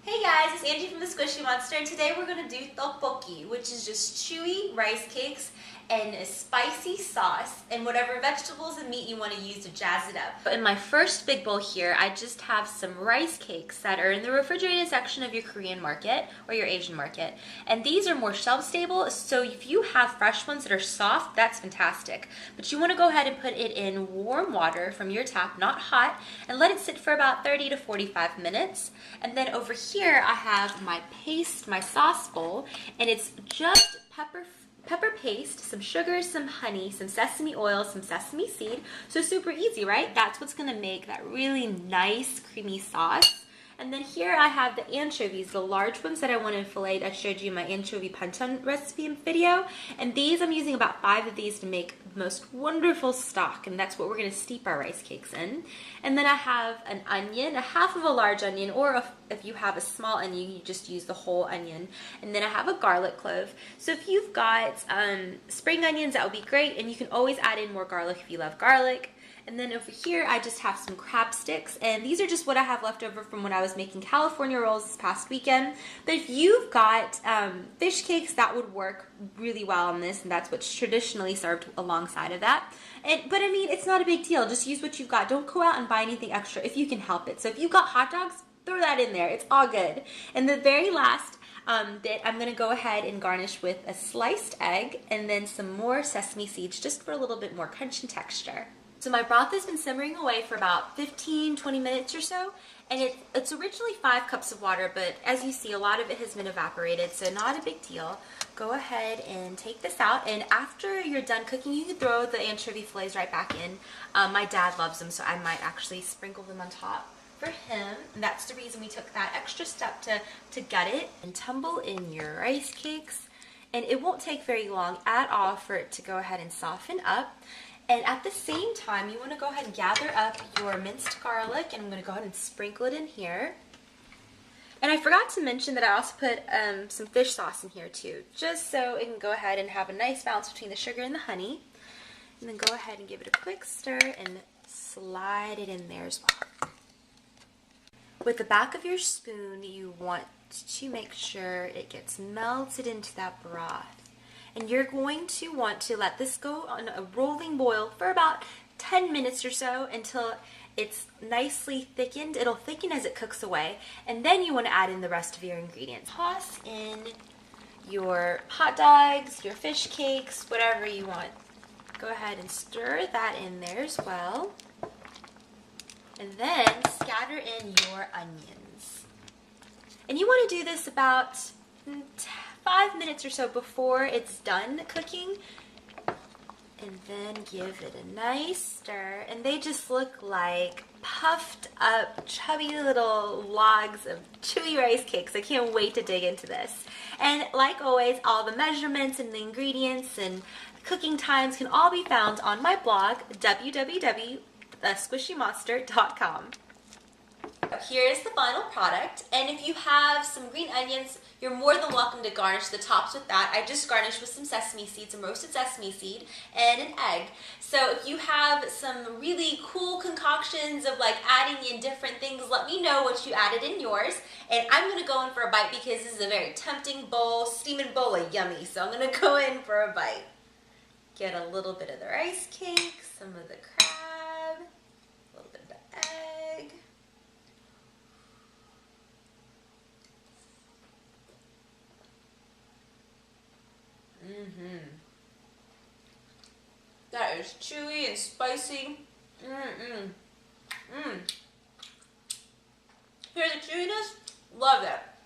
Hey guys, it's Angie from the Squishy Monster, and today we're going to do Bokki, which is just chewy rice cakes and a spicy sauce and whatever vegetables and meat you want to use to jazz it up. In my first big bowl here, I just have some rice cakes that are in the refrigerated section of your Korean market or your Asian market. And these are more shelf stable, so if you have fresh ones that are soft, that's fantastic. But you want to go ahead and put it in warm water from your tap, not hot, and let it sit for about 30 to 45 minutes. And then over here I have my paste, my sauce bowl, and it's just pepper paste, some sugar, some honey, some sesame oil, some sesame seed. So super easy, right? That's what's gonna make that really nice creamy sauce. And then here I have the anchovies, the large ones that I want to fillet. I showed you my anchovy panchan recipe video. And these, I'm using about 5 of these to make the most wonderful stock. And that's what we're going to steep our rice cakes in. And then I have an onion, a half of a large onion, or if you have a small onion, you just use the whole onion. And then I have a garlic clove. So if you've got spring onions, that would be great. And you can always add in more garlic if you love garlic. And then over here, I just have some crab sticks, and these are just what I have left over from when I was making California rolls this past weekend. But if you've got fish cakes, that would work really well on this, and that's what's traditionally served alongside of that. But I mean, it's not a big deal. Just use what you've got. Don't go out and buy anything extra if you can help it. So if you've got hot dogs, throw that in there. It's all good. And the very last bit, I'm going to go ahead and garnish with a sliced egg and then some more sesame seeds just for a little bit more crunch and texture. So my broth has been simmering away for about 15-20 minutes or so, and it's originally 5 cups of water, but as you see, a lot of it has been evaporated, so not a big deal. Go ahead and take this out, and after you're done cooking, you can throw the anchovy fillets right back in. My dad loves them, so I might actually sprinkle them on top for him, and that's the reason we took that extra step to gut it. And tumble in your rice cakes, and it won't take very long at all for it to go ahead and soften up. And at the same time, you want to go ahead and gather up your minced garlic, and I'm going to go ahead and sprinkle it in here. And I forgot to mention that I also put some fish sauce in here too, just so it can go ahead and have a nice balance between the sugar and the honey. And then go ahead and give it a quick stir and slide it in there as well. With the back of your spoon, you want to make sure it gets melted into that broth. And you're going to want to let this go on a rolling boil for about 10 minutes or so until it's nicely thickened. It'll thicken as it cooks away. And then you want to add in the rest of your ingredients. Toss in your hot dogs, your fish cakes, whatever you want. Go ahead and stir that in there as well. And then scatter in your onions. And you want to do this about 5 minutes or so before it's done cooking, and then give it a nice stir, and they just look like puffed up chubby little logs of chewy rice cakes. I can't wait to dig into this. And like always, all the measurements and the ingredients and cooking times can all be found on my blog, www.squishymonster.com. Here is the final product, and if you have some green onions, you're more than welcome to garnish the tops with that. I just garnished with some sesame seeds, some roasted sesame seed, and an egg. So if you have some really cool concoctions of like adding in different things, let me know what you added in yours. And I'm going to go in for a bite because this is a very tempting bowl, steaming bowl of yummy. So I'm going to go in for a bite. Get a little bit of the rice cake, some of the crab, a little bit of the egg. That is chewy and spicy. Hear the chewiness? Love that.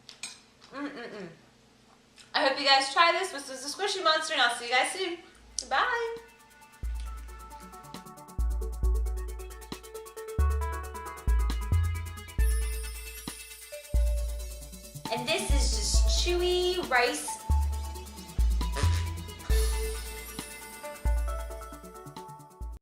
I hope you guys try this. This is the Squishy Monster, and I'll see you guys soon. Bye. And this is just chewy rice